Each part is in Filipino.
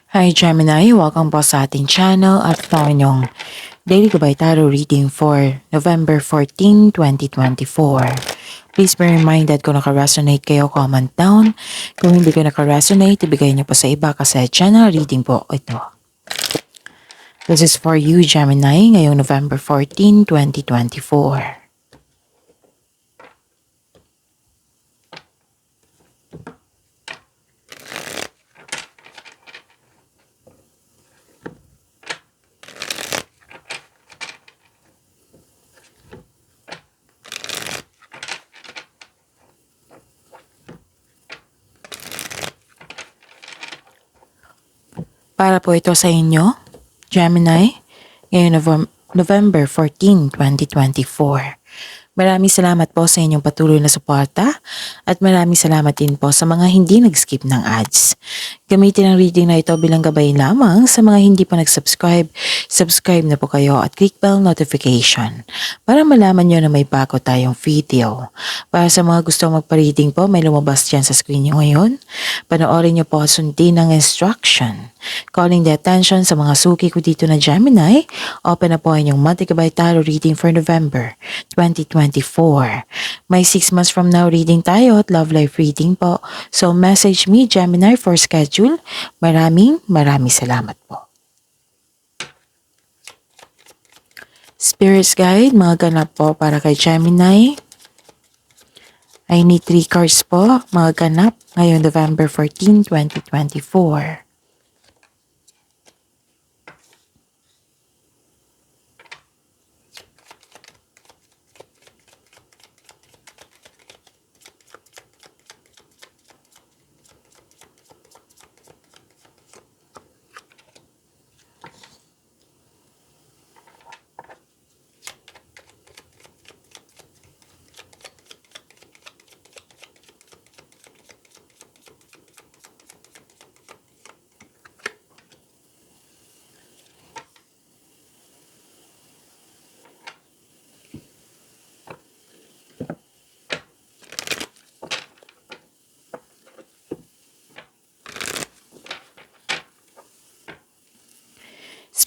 Hi Gemini, welcome po sa ating channel at ito ang inyong Daily Gabay Tarot reading for November 14, 2024. Please be reminded kung naka-resonate kayo, comment down. Kung hindi ko naka-resonate, ibigay niyo po sa iba kasi channel reading po ito. This is for you Gemini ngayong November 14, 2024. Para po ito sa inyo, Gemini, ngayong November 14, 2024. Maraming salamat po sa inyong patuloy na suporta at maraming salamat din po sa mga hindi nag-skip ng ads. Gamitin ang reading na ito bilang gabay lamang sa mga hindi pa nag-subscribe. Subscribe na po kayo at click bell notification para malaman nyo na may bago tayong video. Para sa mga gusto magpa-reading po, may lumabas dyan sa screen nyo ngayon. Panoorin nyo po at sundin ang instruction. Calling the attention sa mga suki ko dito na Gemini, open na po ang inyong monthly gabay tarot reading for November 2024. May 6 months from now reading tayo at love life reading po. So message me Gemini for schedule. Maraming salamat po. Spirits Guide, mga ganap po para kay Gemini. I need 3 cards po, mga ganap, ngayong November 14, 2024.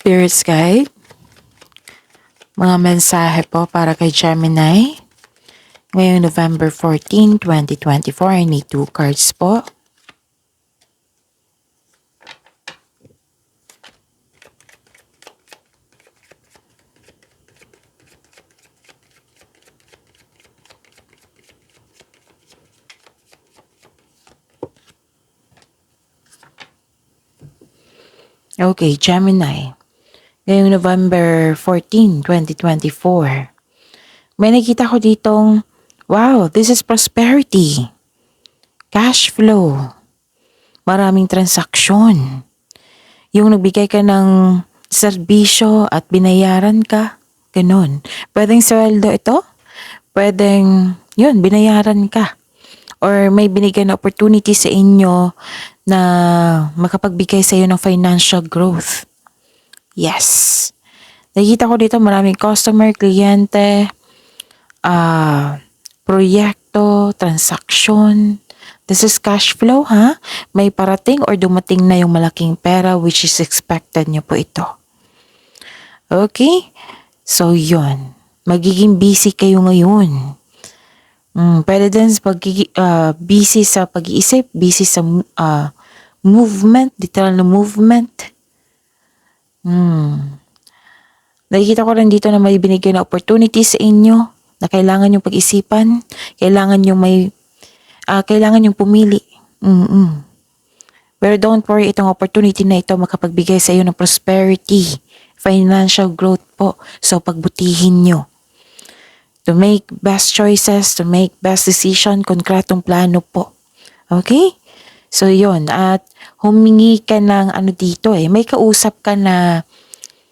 Spirits Guide, mga mensahe po para kay Gemini. Ngayong November 14, 2024, I need 2 cards po. Okay, Gemini. Ngayong November 14, 2024. May nakita ko ditong, wow, this is prosperity. Cash flow. Maraming transaksyon. Yung nagbigay ka ng serbisyo at binayaran ka. Ganun. Pwedeng sweldo ito. Pwedeng, yun, binayaran ka. Or may binigay na opportunity sa inyo na makapagbigay sa iyo ng financial growth. Yes. Nakikita ko dito maraming customer, kliyente, proyekto, transaksyon. This is cash flow, ha? May parating or dumating na yung malaking pera which is expected nyo po ito. Okay? So, yun. Magiging busy kayo ngayon. Pwede din busy sa pag-iisip, busy sa movement, literal na movement. Nakikita ko rin dito na may binigay na opportunity sa inyo na kailangan yung pag-isipan, kailangan yung pumili. Pero don't worry, itong opportunity na ito makapagbigay sa iyo ng prosperity, financial growth po. So pagbutihin nyo. To make best choices, to make best decision, konkretong plano po. Okay? So yon, at humingi ka ng dito may kausap ka na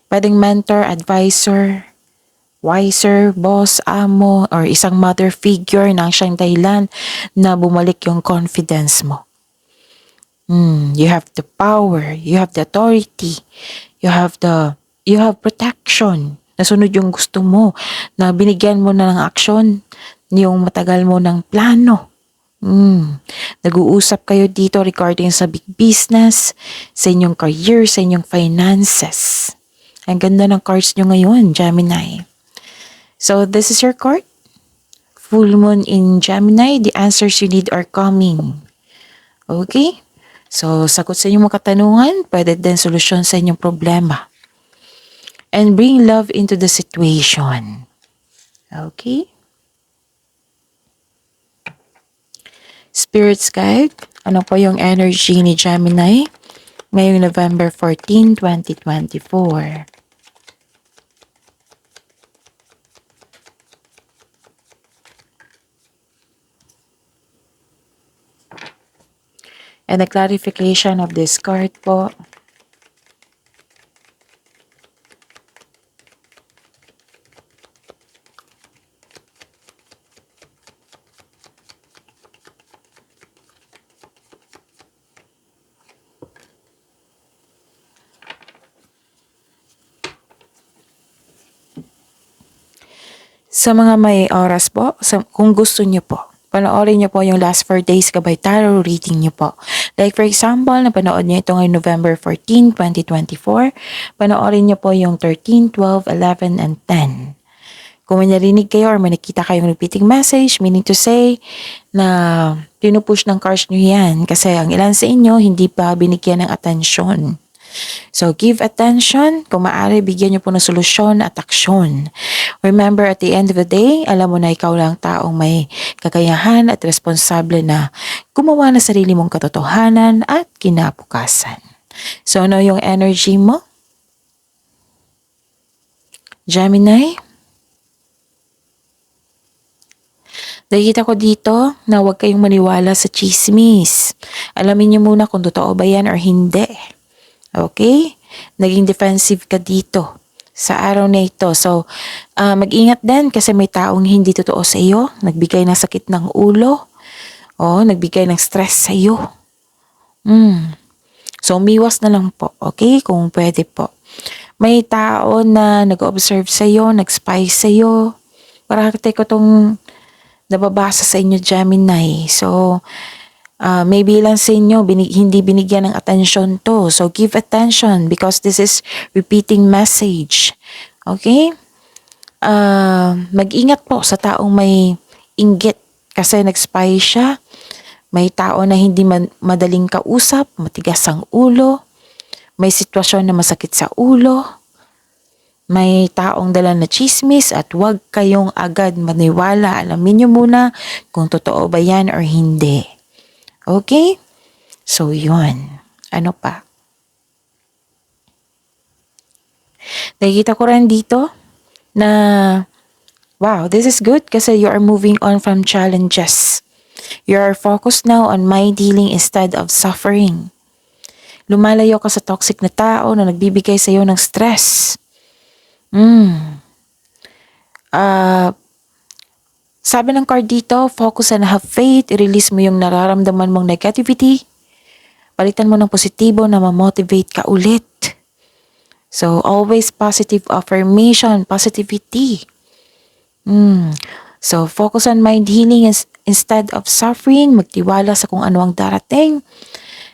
pwedeng mentor, advisor, wiser, boss, amo, or isang mother figure na siyang dahilan na bumalik yung confidence mo. You have the power, you have the authority, you have protection. Nasunod yung gusto mo, na binigyan mo na ng aksyon, yung matagal mo ng plano. Nag-uusap kayo dito regarding sa big business, sa inyong career, sa inyong finances. Ang ganda ng cards nyo ngayon, Gemini. So, this is your card. Full moon in Gemini, the answers you need are coming. Okay? So, sagot sa inyong mga katanungan, pwede din solusyon sa inyong problema. And bring love into the situation. Okay? Spirits Guide, ano po yung energy ni Gemini ngayong November 14, 2024? And the clarification of this card po. Sa mga may oras po, kung gusto niyo po, panoorin niyo po yung last 4 days Gabay Tarot reading niyo po. Like for example, napanood niyo ito ngayong November 14, 2024. Panoorin niyo po yung 13, 12, 11, and 10. Kung may narinig kayo or may nakita kayong repeating message, meaning to say na pinupush ng cards niyo yan kasi ang ilan sa inyo hindi pa binigyan ng atensyon. So, give attention. Kung maaari, bigyan niyo po ng solusyon at aksyon. Remember, at the end of the day, alam mo na ikaw lang taong may kakayahan at responsable na gumawa ng sarili mong katotohanan at kinabukasan. So, ano yung energy mo? Gemini? Nakikita ko dito na huwag kayong maniwala sa chismis. Alamin niyo muna kung totoo ba yan or hindi. Okay? Naging defensive ka dito sa araw na ito. So, mag-ingat din kasi may taong hindi totoo sa iyo. Nagbigay ng sakit ng ulo. O, nagbigay ng stress sa iyo. So, umiwas na lang po. Okay? Kung pwede po. May tao na nag-observe sa iyo, nag-spy sa iyo. Parang ko itong nababasa sa inyo, Gemini. So, maybe lang sa inyo, hindi binigyan ng attention to. So, give attention because this is repeating message. Okay? Mag-ingat po sa taong may inggit kasi nag-spy siya. May tao na hindi madaling kausap, matigas ang ulo. May sitwasyon na masakit sa ulo. May taong dala na chismis at huwag kayong agad maniwala. Alamin nyo muna kung totoo ba yan or hindi. Okay? So, yun. Ano pa? Nakikita ko rin dito na, wow, this is good kasi you are moving on from challenges. You are focused now on mind healing instead of suffering. Lumalayo ka sa toxic na tao na nagbibigay sa iyo ng stress. Sabi ng card dito, focus and have faith. I-release mo yung nararamdaman mong negativity. Palitan mo ng positibo na ma-motivate ka ulit. So, always positive affirmation, positivity. So, focus on mind healing instead of suffering. Magtiwala sa kung ano ang darating.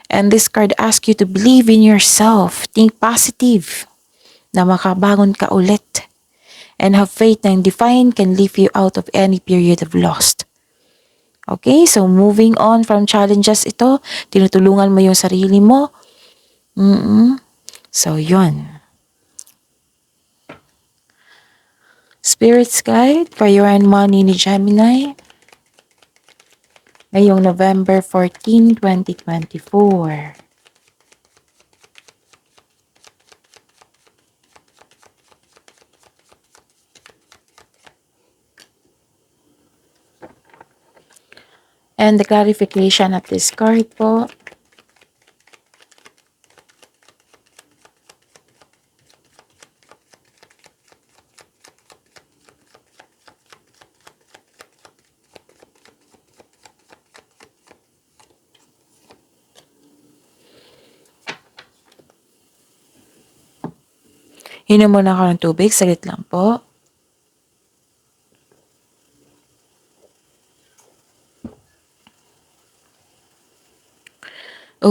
And this card asks you to believe in yourself. Think positive na makabangon ka ulit. And have faith na yung divine can lift you out of any period of loss. Okay, so moving on from challenges ito, tinutulungan mo yung sarili mo. So, yun. Spirit's Guide for your and money ni Gemini. Ngayong November 14, 2024. And the clarification of this card po. Inom muna ako ng tubig. Saglit lang po.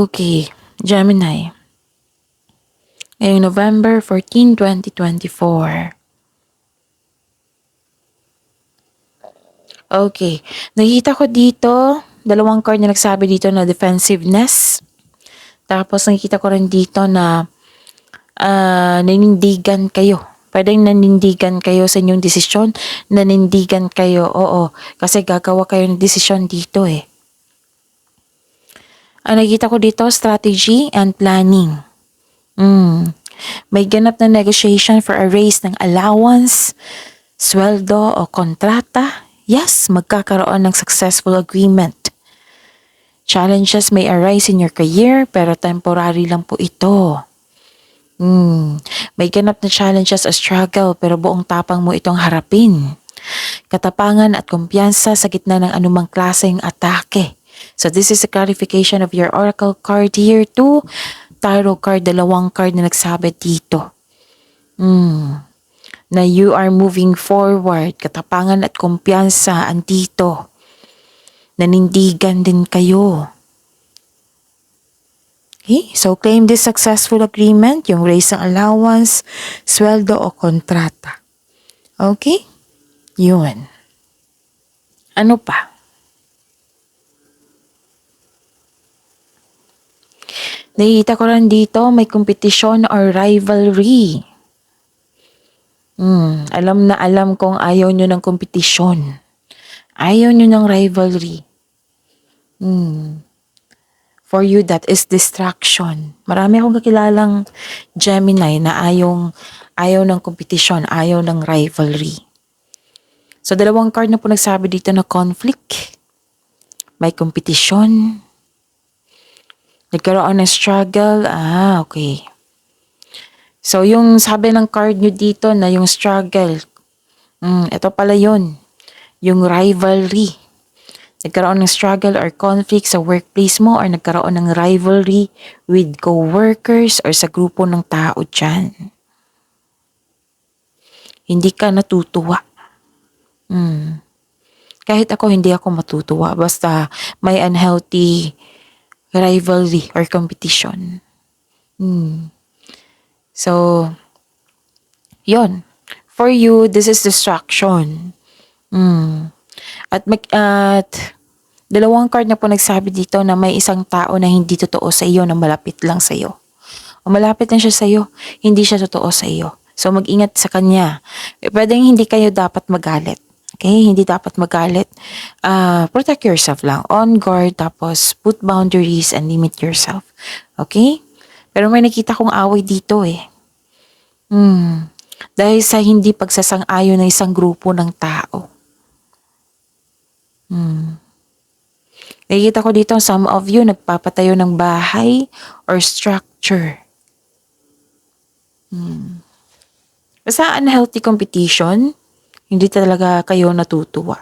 Okay, Gemini. Ngayong November 14, 2024. Okay, nakita ko dito, dalawang card na nagsabi dito na defensiveness. Tapos nakikita ko rin dito na nanindigan kayo. Pwedeng nanindigan kayo sa inyong desisyon. Nanindigan kayo, oo. Kasi gagawa kayo ng desisyon dito eh. Nakikita ko dito, strategy and planning. May ganap na negotiation for a raise ng allowance, sweldo o kontrata. Yes, magkakaroon ng successful agreement. Challenges may arise in your career pero temporary lang po ito. May ganap na challenges o struggle pero buong tapang mo itong harapin. Katapangan at kumpiyansa sa gitna ng anumang klaseng atake. So this is a clarification of your oracle card here too. Tarot card, dalawang card na nagsabi dito. Na you are moving forward. Katapangan at kumpiyansa andito. Nanindigan din kayo. Okay, so claim this successful agreement, yung raise ng allowance, sweldo o kontrata. Okay? Yun. Ano pa? Nakikita ko rin dito, may competition or rivalry. Alam na alam kong ayaw nyo ng kompetisyon. Ayaw nyo ng rivalry. For you, that is distraction. Marami akong kakilalang Gemini na ayaw ng kompetisyon, ayaw ng rivalry. So, dalawang card na po nagsabi dito na conflict. May kompetisyon. Nagkaroon ng struggle. Okay. So, yung sabi ng card nyo dito na yung struggle, ito pala yun. Yung rivalry. Nagkaroon ng struggle or conflict sa workplace mo or nagkaroon ng rivalry with co-workers or sa grupo ng tao dyan. Hindi ka natutuwa. Kahit ako, hindi ako matutuwa. Basta may unhealthy rivalry or competition. So, yon. For you, this is distraction. At dalawang card na po nagsabi dito na may isang tao na hindi totoo sa iyo na malapit lang sa iyo. O malapit lang siya sa iyo, hindi siya totoo sa iyo. So mag-ingat sa kanya. Pwedeng hindi kayo dapat magalit. Okay? Hindi dapat magalit. Protect yourself lang. On guard, tapos put boundaries and limit yourself. Okay? Pero may nakita kong away dito eh. Dahil sa hindi pagsasang-ayon ng isang grupo ng tao. Nakikita ko dito, some of you nagpapatayo ng bahay or structure. Basta unhealthy competition, hindi talaga kayo natutuwa.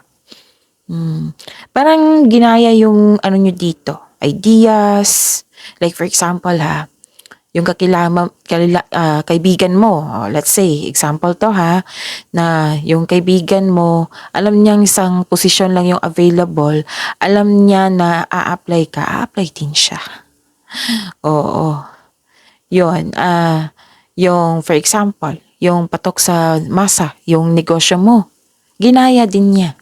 Parang ginaya yung ano nyo dito, ideas. Like for example yung kaibigan mo, let's say, example to na yung kaibigan mo, alam niyang isang posisyon lang yung available, alam niya na a-apply ka, a-apply din siya. Oo. Yun, yung for example, yung patok sa masa, yung negosyo mo, ginaya din niya.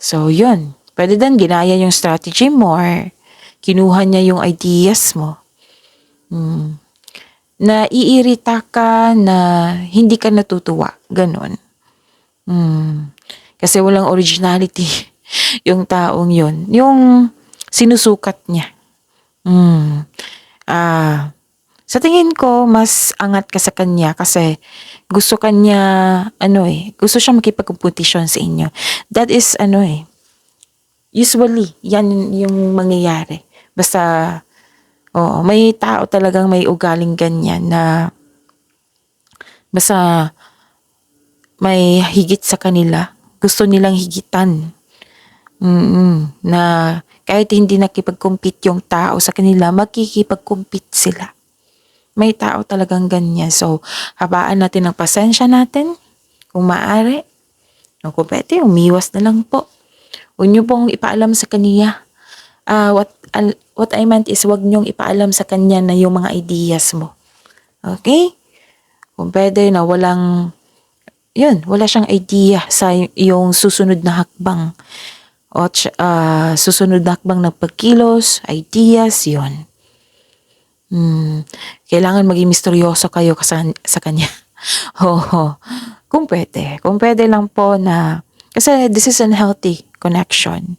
So, yun. Pwede din ginaya yung strategy mo or kinuha niya yung ideas mo. Naiirita ka na hindi ka natutuwa. Ganon. Kasi walang originality yung taong yun. Yung sinusukat niya. Sa tingin ko, mas angat ka sa kanya kasi gusto kanya, gusto siya makipag-competition sa inyo. That is, usually, yan yung mangyayari. Basta, may tao talagang may ugaling ganyan na basta may higit sa kanila. Gusto nilang higitan. Na kahit hindi nakipag-compete yung tao sa kanila, makikipag-compete sila. May tao talagang ganyan. So, habaan natin ang pasensya natin. Kung maaari. Kung pwede, umiwas na lang po. Huwag niyo pong ipaalam sa kaniya What I meant is wag niyong ipaalam sa kanya na yung mga ideas mo. Okay? Kung pwede na wala siyang idea sa yung susunod na hakbang. O susunod na hakbang ng pagkilos, ideas, yun. Kailangan maging misteryoso kayo sa kanya. Oo. Kung pwede. Kung pwede lang po na, kasi this is unhealthy connection.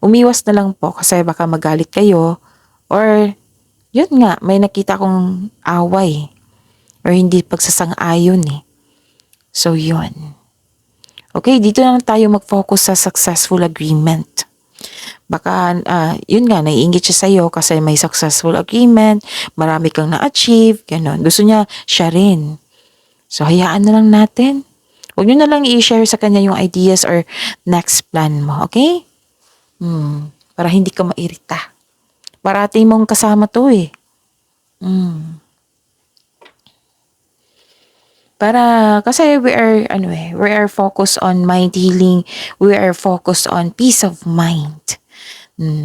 Umiwas na lang po kasi baka magalit kayo or yun nga, may nakita kong away or hindi pagsasang-ayon eh. So yun. Okay, dito na lang tayo mag-focus sa successful agreement. Baka, yun nga, naiingit siya sa'yo kasi may successful agreement, marami kang na-achieve, gano'n. Gusto niya, siya rin. So, hayaan na lang natin. Huwag nyo na lang i-share sa kanya yung ideas or next plan mo, okay? Para hindi ka mairita. Parati mong kasama to eh. Kasi we are focused on mind healing, we are focused on peace of mind.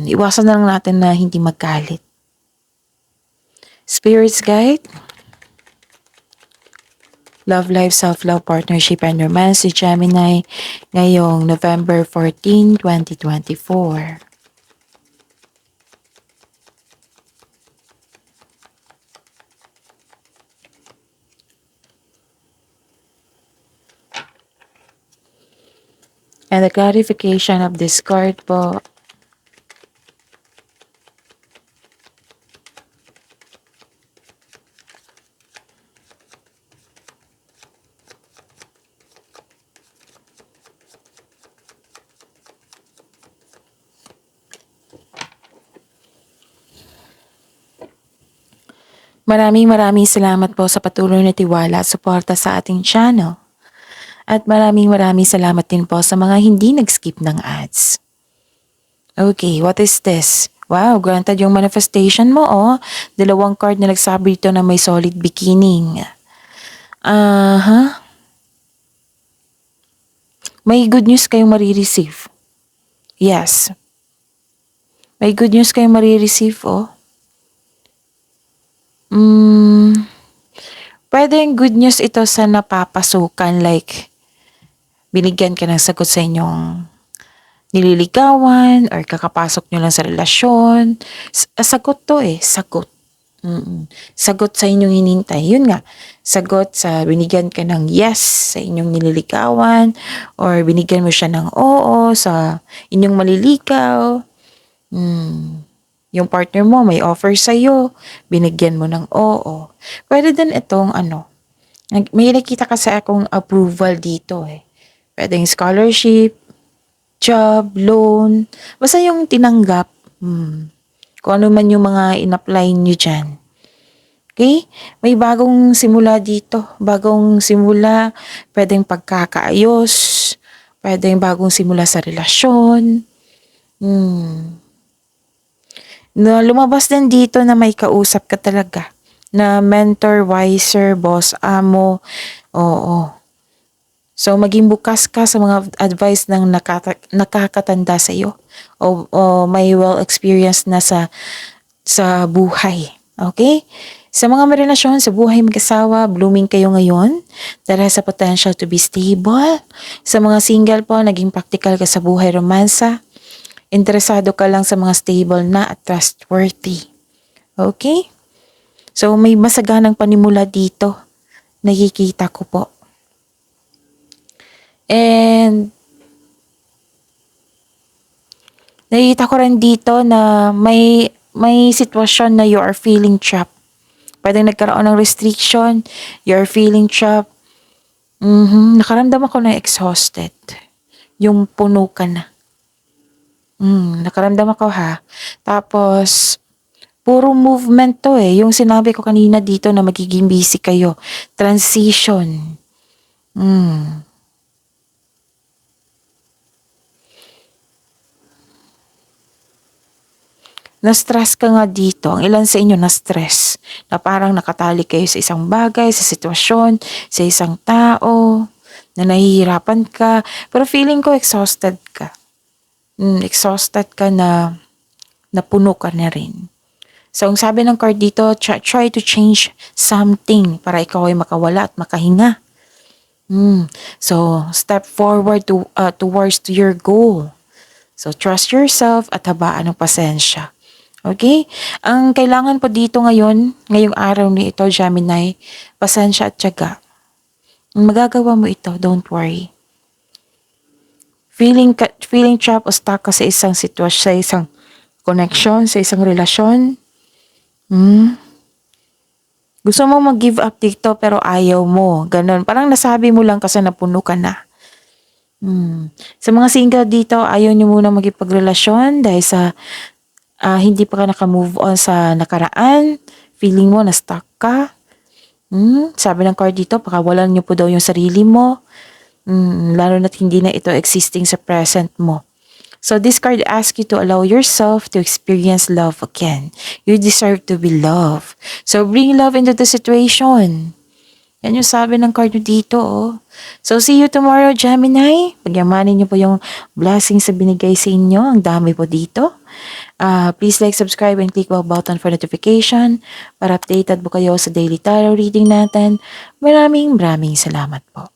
Iwasan na lang natin na hindi magkalit. Spirits guide, love life, self-love, partnership, and romance si Gemini ngayong November 14, 2024. And the clarification of this card po, maraming salamat po sa patuloy na tiwala at suporta sa ating channel. At maraming salamat din po sa mga hindi nag-skip ng ads. Okay, what is this? Wow, granted yung manifestation mo, oh. 2 card na nagsabi dito na may solid beginning. May good news kayong marireceive. Yes. May good news kayong marireceive, oh. Pwedeng good news ito sa napapasukan, like binigyan ka ng sagot sa inyong nililigawan or kakapasok nyo lang sa relasyon. Sagot to eh, sagot. Sagot sa inyong hinintay. Yun nga, sagot sa binigyan ka ng yes sa inyong nililigawan or binigyan mo siya ng oo sa inyong maliligaw. Yung partner mo may offer sa'yo, binigyan mo ng oo. Pwede din itong may nakita kasi akong approval dito eh. Pwedeng scholarship, job, loan, basta yung tinanggap. Kung ano man yung mga in-apply nyo dyan. Okay? May bagong simula dito. Bagong simula, pwedeng pagkakaayos, pwedeng bagong simula sa relasyon. Na lumabas din dito na may kausap ka talaga. Na mentor, wiser, boss, amo. Oo. So, maging bukas ka sa mga advice ng nakakatanda sa iyo. O may well-experienced na sa buhay. Okay? Sa mga may relasyon, sa buhay mag-asawa, blooming kayo ngayon. That has a potential to be stable. Sa mga single po, naging practical ka sa buhay romansa. Interesado ka lang sa mga stable na at trustworthy. Okay? So, may masaganang panimula dito. Nakikita ko po. And, nakikita ko rin dito na may sitwasyon na you are feeling trapped. Pwedeng nagkaroon ng restriction, you are feeling trapped. Nakaramdam ako na exhausted. Yung puno ka na. Nakaramdam ako ha. Tapos, puro movement to eh. Yung sinabi ko kanina dito na magiging busy kayo. Transition. Na-stress ka nga dito. Ang ilan sa inyo na-stress. Na parang nakatali kayo sa isang bagay, sa sitwasyon, sa isang tao, na nahihirapan ka. Pero feeling ko exhausted ka. Exhausted ka na napuno ka na rin. So, ang sabi ng card dito, try to change something para ikaw ay makawala at makahinga. So, step forward towards to your goal. So, trust yourself at habaan ng pasensya. Okay? Ang kailangan po dito ngayong araw ni ito, Gemini, pasensya at tiyaga. Magagawa mo ito, don't worry. Feeling trapped o stuck ka sa isang sitwasyon, sa isang connection, sa isang relasyon. Gusto mo mag-give up dito pero ayaw mo. Ganon. Parang nasabi mo lang kasi napuno ka na. Sa mga single dito, ayaw nyo muna magipagrelasyon dahil sa hindi pa ka naka-move on sa nakaraan. Feeling mo na stuck ka. Sabi ng card dito, pakawalan nyo po daw yung sarili mo. Lalo na't hindi na ito existing sa present mo. So this card asks you to allow yourself to experience love again. You deserve to be loved. So bring love into the situation. Yan yung sabi ng card dito. Oh. So see you tomorrow, Gemini. Pagyamanin niyo po yung blessings na binigay sa inyo. Ang dami po dito. Please like, subscribe, and click bell button for notification para updated po kayo sa daily tarot reading natin. Maraming salamat po.